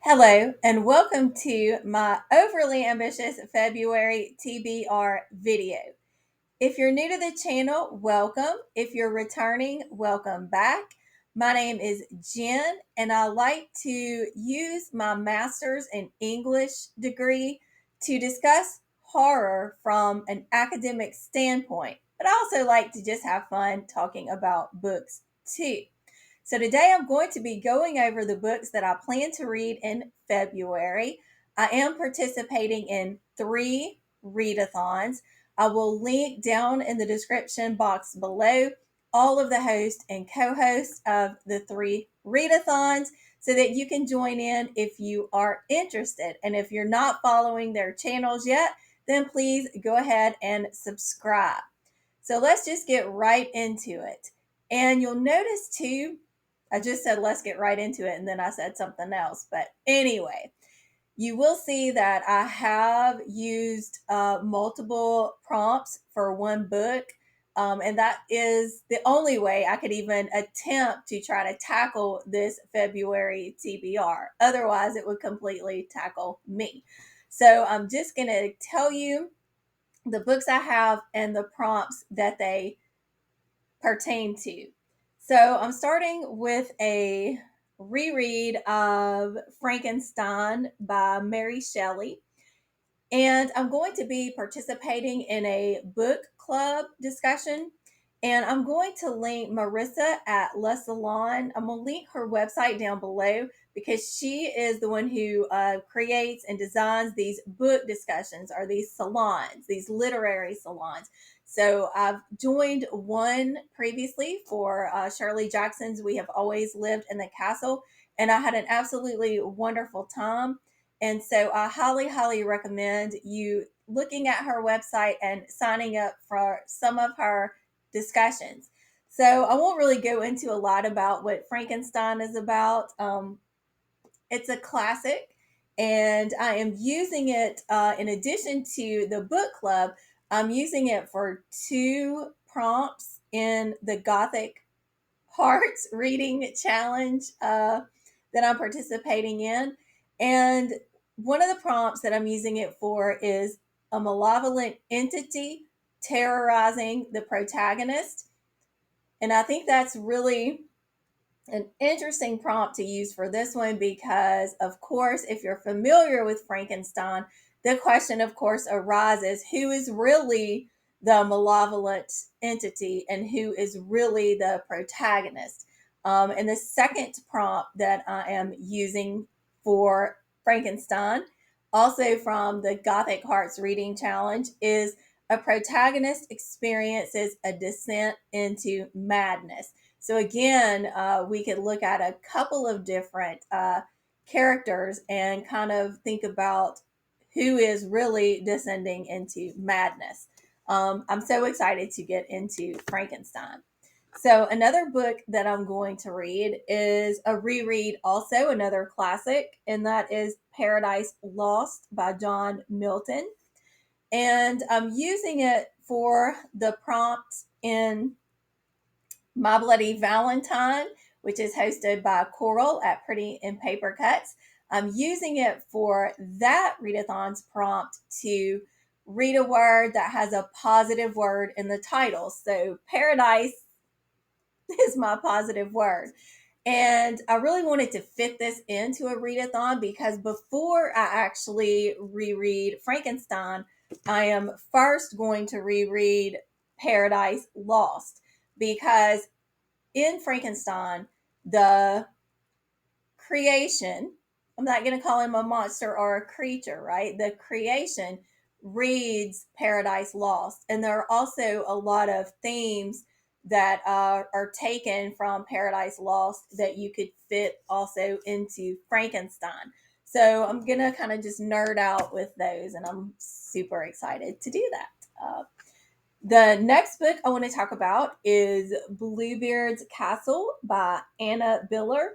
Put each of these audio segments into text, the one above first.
Hello, and welcome to my overly ambitious February TBR video. If you're new to the channel, welcome. If you're returning, welcome back. My name is Jen, and I like to use my master's in English degree to discuss horror from an academic standpoint, but I also like to just have fun talking about books too. So today I'm going to be going over the books that I plan to read in February. I am participating in 3 readathons. I will link down in the description box below all of the hosts and co-hosts of the 3 readathons so that you can join in if you are interested. And if you're not following their channels yet, then please go ahead and subscribe. So let's just get right into it. And you'll notice too, I just said let's get right into it and then I said something else. But anyway, you will see that I have used multiple prompts for one book. And that is the only way I could even attempt to try to tackle this February TBR. Otherwise, it would completely tackle me. So I'm just going to tell you the books I have and the prompts that they pertain to. So I'm starting with a reread of Frankenstein by Mary Shelley. And I'm going to be participating in a book club discussion. And I'm going to link Marissa at Le Salon. I'm going to link her website down below because she is the one who creates and designs these book discussions or these salons, these literary salons. So I've joined one previously for Shirley Jackson's We Have Always Lived in the Castle, and I had an absolutely wonderful time. And so I highly, highly recommend you looking at her website and signing up for some of her discussions. So I won't really go into a lot about what Frankenstein is about. It's a classic, and I am using it in addition to the book club. I'm using it for 2 prompts in the Gothic Hearts reading challenge that I'm participating in. And one of the prompts that I'm using it for is a malevolent entity terrorizing the protagonist. And I think that's really an interesting prompt to use for this one because, of course, if you're familiar with Frankenstein, the question, of course, arises who is really the malevolent entity and who is really the protagonist. And the second prompt that I am using for Frankenstein, also from the Gothic Hearts Reading Challenge, is a protagonist experiences a descent into madness. So again, we could look at a couple of different characters and kind of think about who is really descending into madness. I'm so excited to get into Frankenstein. So another book that I'm going to read is a reread, also another classic, and that is Paradise Lost by John Milton. And I'm using it for the prompt in My Bloody Valentine, which is hosted by Coral at Pretty in Paper Cuts. I'm using it for that readathon's prompt to read a word that has a positive word in the title. So paradise is my positive word. And I really wanted to fit this into a readathon because before I actually reread Frankenstein, I am first going to reread Paradise Lost because in Frankenstein, the creation, I'm not going to call him a monster or a creature, right? The creation reads Paradise Lost. And there are also a lot of themes that are taken from Paradise Lost that you could fit also into Frankenstein. So I'm going to kind of just nerd out with those, and I'm super excited to do that. The next book I want to talk about is Bluebeard's Castle by Anna Biller.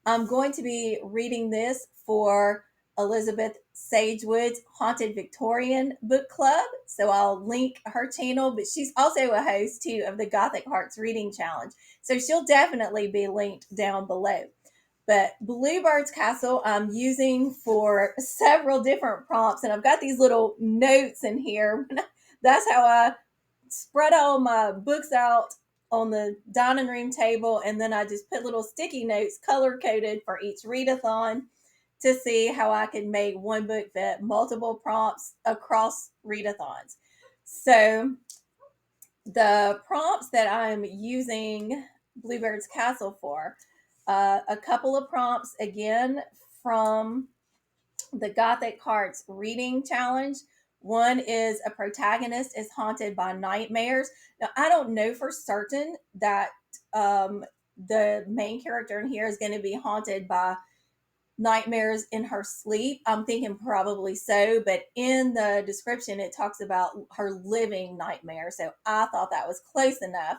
I'm going to be reading this for Elizabeth Sagewood's Haunted Victorian Book Club. So I'll link her channel, but she's also a host too of the Gothic Hearts Reading Challenge. So she'll definitely be linked down below. But Bluebird's Castle I'm using for several different prompts, and I've got these little notes in here. That's how I spread all my books out on the dining room table, and then I just put little sticky notes color coded for each readathon to see how I could make one book fit multiple prompts across readathons. So the prompts that I'm using Bluebird's Castle for, a couple of prompts again from the Gothic Hearts Reading Challenge. One is a protagonist is haunted by nightmares. Now, I don't know for certain that the main character in here is going to be haunted by nightmares in her sleep. I'm thinking probably so, but in the description, it talks about her living nightmares. So I thought that was close enough.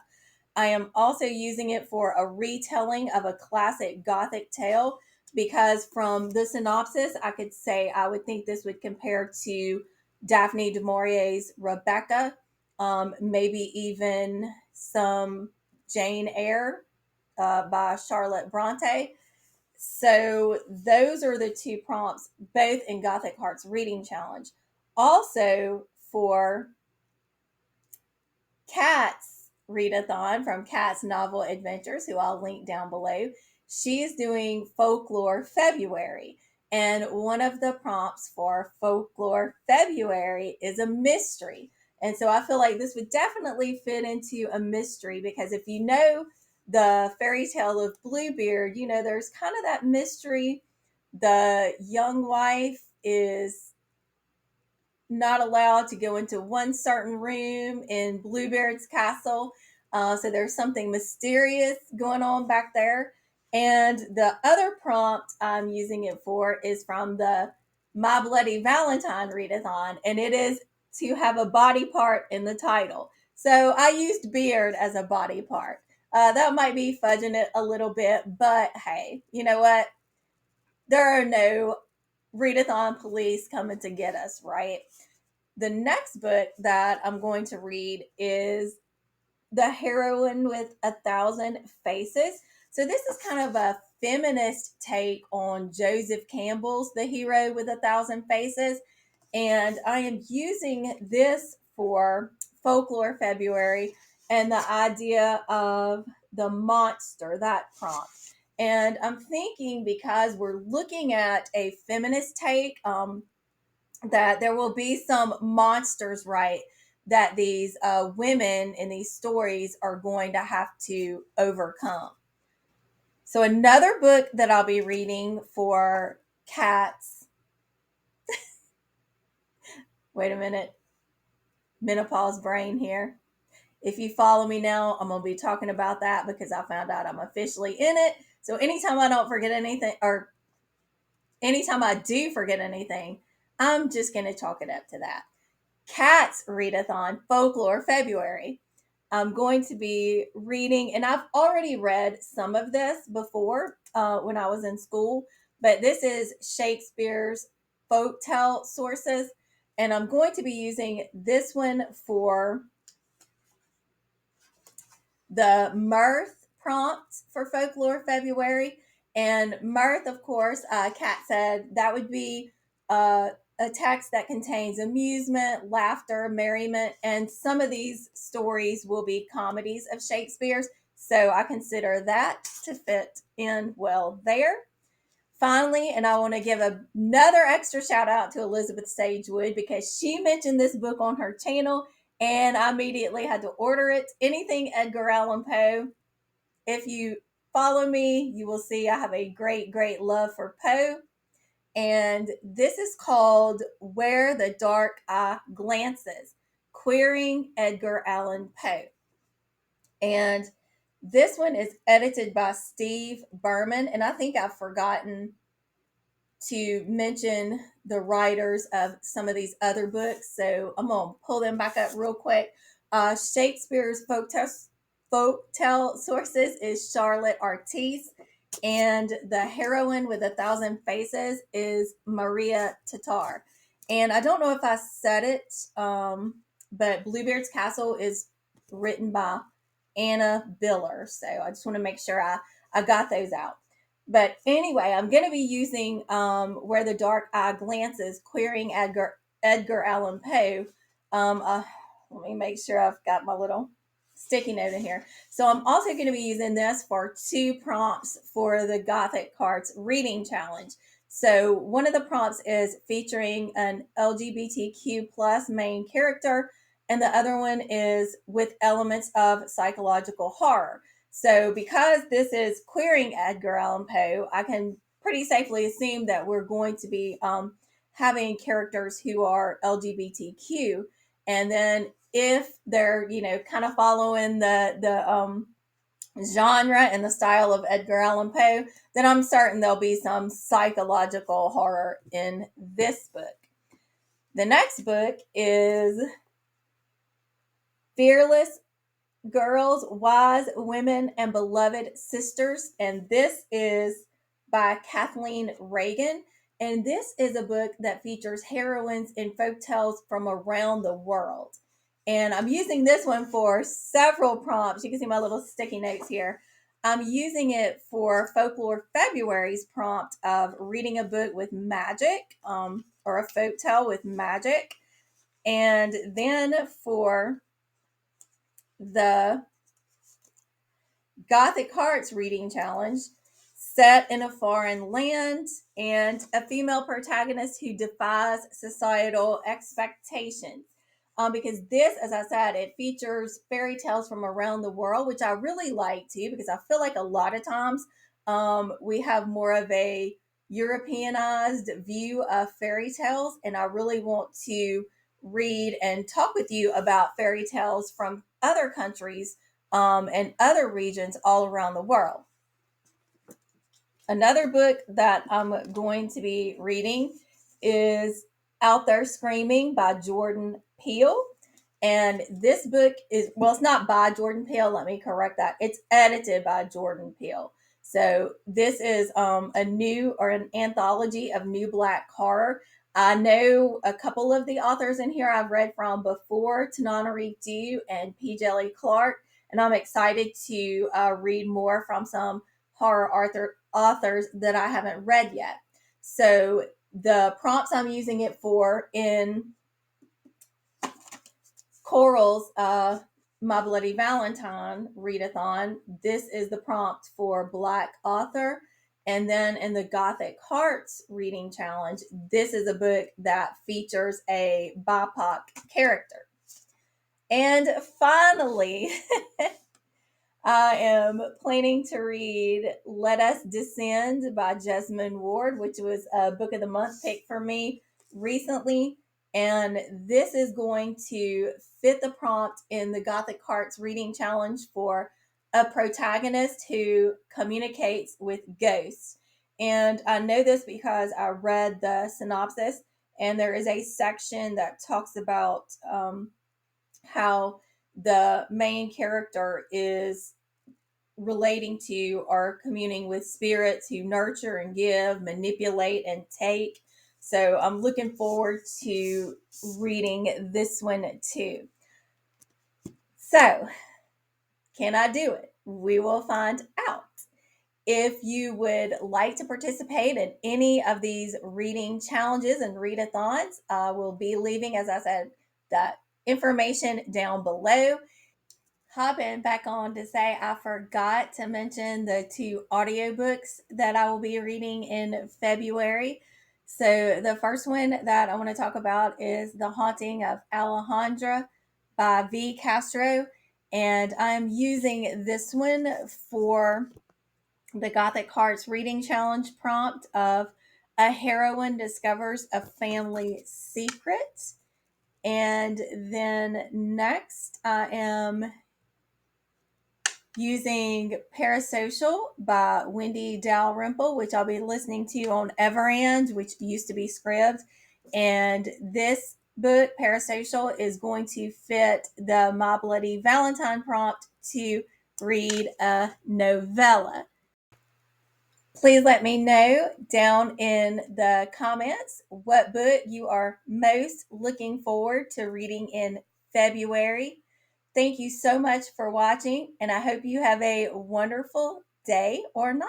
I am also using it for a retelling of a classic Gothic tale because from the synopsis, I could say I would think this would compare to Daphne du Maurier's Rebecca, maybe even some Jane Eyre by Charlotte Bronte. So those are the two prompts, both in Gothic Hearts Reading Challenge. Also for Kat's readathon from Kat's Novel Adventures, who I'll link down below. She's doing Folklore February. And one of the prompts for Folklore February is a mystery. And so I feel like this would definitely fit into a mystery because if you know the fairy tale of Bluebeard, you know, there's kind of that mystery. The young wife is not allowed to go into one certain room in Bluebeard's castle. So there's something mysterious going on back there. And the other prompt I'm using it for is from the My Bloody Valentine readathon, and it is to have a body part in the title. So I used beard as a body part. That might be fudging it a little bit, but hey, you know what? There are no readathon police coming to get us, right? The next book that I'm going to read is The Heroine with a Thousand Faces. So this is kind of a feminist take on Joseph Campbell's The Hero with a Thousand Faces. And I am using this for Folklore February and the idea of the monster, that prompt. And I'm thinking because we're looking at a feminist take, that there will be some monsters, right, that these women in these stories are going to have to overcome. So another book that I'll be reading for cats. Wait a minute. Menopause brain here. If you follow me now, I'm going to be talking about that because I found out I'm officially in it. So anytime I don't forget anything, or anytime I do forget anything, I'm just going to chalk it up to that. Kat's readathon, Folklore February. I'm going to be reading, and I've already read some of this before when I was in school, but this is Shakespeare's Folktale sources, and I'm going to be using this one for the mirth prompt for Folklore February. And mirth, of course, Kat said that would be a text that contains amusement, laughter, merriment, and some of these stories will be comedies of Shakespeare's. So I consider that to fit in well there. Finally, and I want to give another extra shout out to Elizabeth Sagewood because she mentioned this book on her channel and I immediately had to order it. Anything Edgar Allan Poe. If you follow me, you will see I have a great, great love for Poe. And this is called Where the Dark Eye Glances, Queering Edgar Allan Poe. And this one is edited by Steve Berman. And I think I've forgotten to mention the writers of some of these other books. So I'm going to pull them back up real quick. Shakespeare's folktale sources is Charlotte Artese. And the Heroine with a Thousand Faces is Maria Tatar. And I don't know if I said it, but Bluebeard's Castle is written by Anna Biller. So I just want to make sure I got those out. But anyway, I'm going to be using Where the Dark Eye Glances, Queering Edgar Allan Poe. Let me make sure I've got my little sticky note in here. So I'm also going to be using this for 2 prompts for the Gothic Cards Reading Challenge. So one of the prompts is featuring an LGBTQ plus main character, and the other one is with elements of psychological horror. So because this is queering Edgar Allan Poe, I can pretty safely assume that we're going to be having characters who are LGBTQ. And then if they're, kind of following the genre and the style of Edgar Allan Poe, then I'm certain there'll be some psychological horror in this book. The next book is Fearless Girls, Wise Women, and Beloved Sisters. And this is by Kathleen Ragan. And this is a book that features heroines in folktales from around the world. And I'm using this one for several prompts. You can see my little sticky notes here. I'm using it for Folklore February's prompt of reading a book with magic, or a folktale with magic. And then for the Gothic Hearts Reading Challenge, set in a foreign land and a female protagonist who defies societal expectations. Because this, as I said, it features fairy tales from around the world, which I really like too, because I feel like a lot of times we have more of a Europeanized view of fairy tales, and I really want to read and talk with you about fairy tales from other countries and other regions all around the world. Another book that I'm going to be reading is Out There Screaming by Jordan Peele. And this book is, well, it's not by Jordan Peele. Let me correct that. It's edited by Jordan Peele. So this is a new, or an anthology of new Black horror. I know a couple of the authors in here I've read from before, Tananarive Due and P. Jelly Clark. And I'm excited to read more from some horror authors that I haven't read yet. So the prompts I'm using it for in Coral's My Bloody Valentine readathon, this is the prompt for Black author. And then in the Gothic Hearts reading challenge, this is a book that features a BIPOC character. And finally, I am planning to read Let Us Descend by Jesmyn Ward, which was a book of the month pick for me recently. And this is going to fit the prompt in the Gothic Hearts Reading Challenge for a protagonist who communicates with ghosts. And I know this because I read the synopsis, and there is a section that talks about how the main character is relating to or communing with spirits who nurture and give, manipulate and take. So I'm looking forward to reading this one too. So, can I do it? We will find out. If you would like to participate in any of these reading challenges and readathons, I will be leaving, as I said, that information down below. Hopping back on to say I forgot to mention the 2 audiobooks that I will be reading in February. So the first one that I want to talk about is The Haunting of Alejandra by V. Castro. And I'm using this one for the Gothic Hearts Reading Challenge prompt of a heroine discovers a family secret. And then next I am using Parasocial by Wendy Dalrymple, which I'll be listening to on Everand, which used to be Scribd. And this book, Parasocial, is going to fit the My Bloody Valentine prompt to read a novella. Please let me know down in the comments what book you are most looking forward to reading in February. Thank you so much for watching, and I hope you have a wonderful day or night.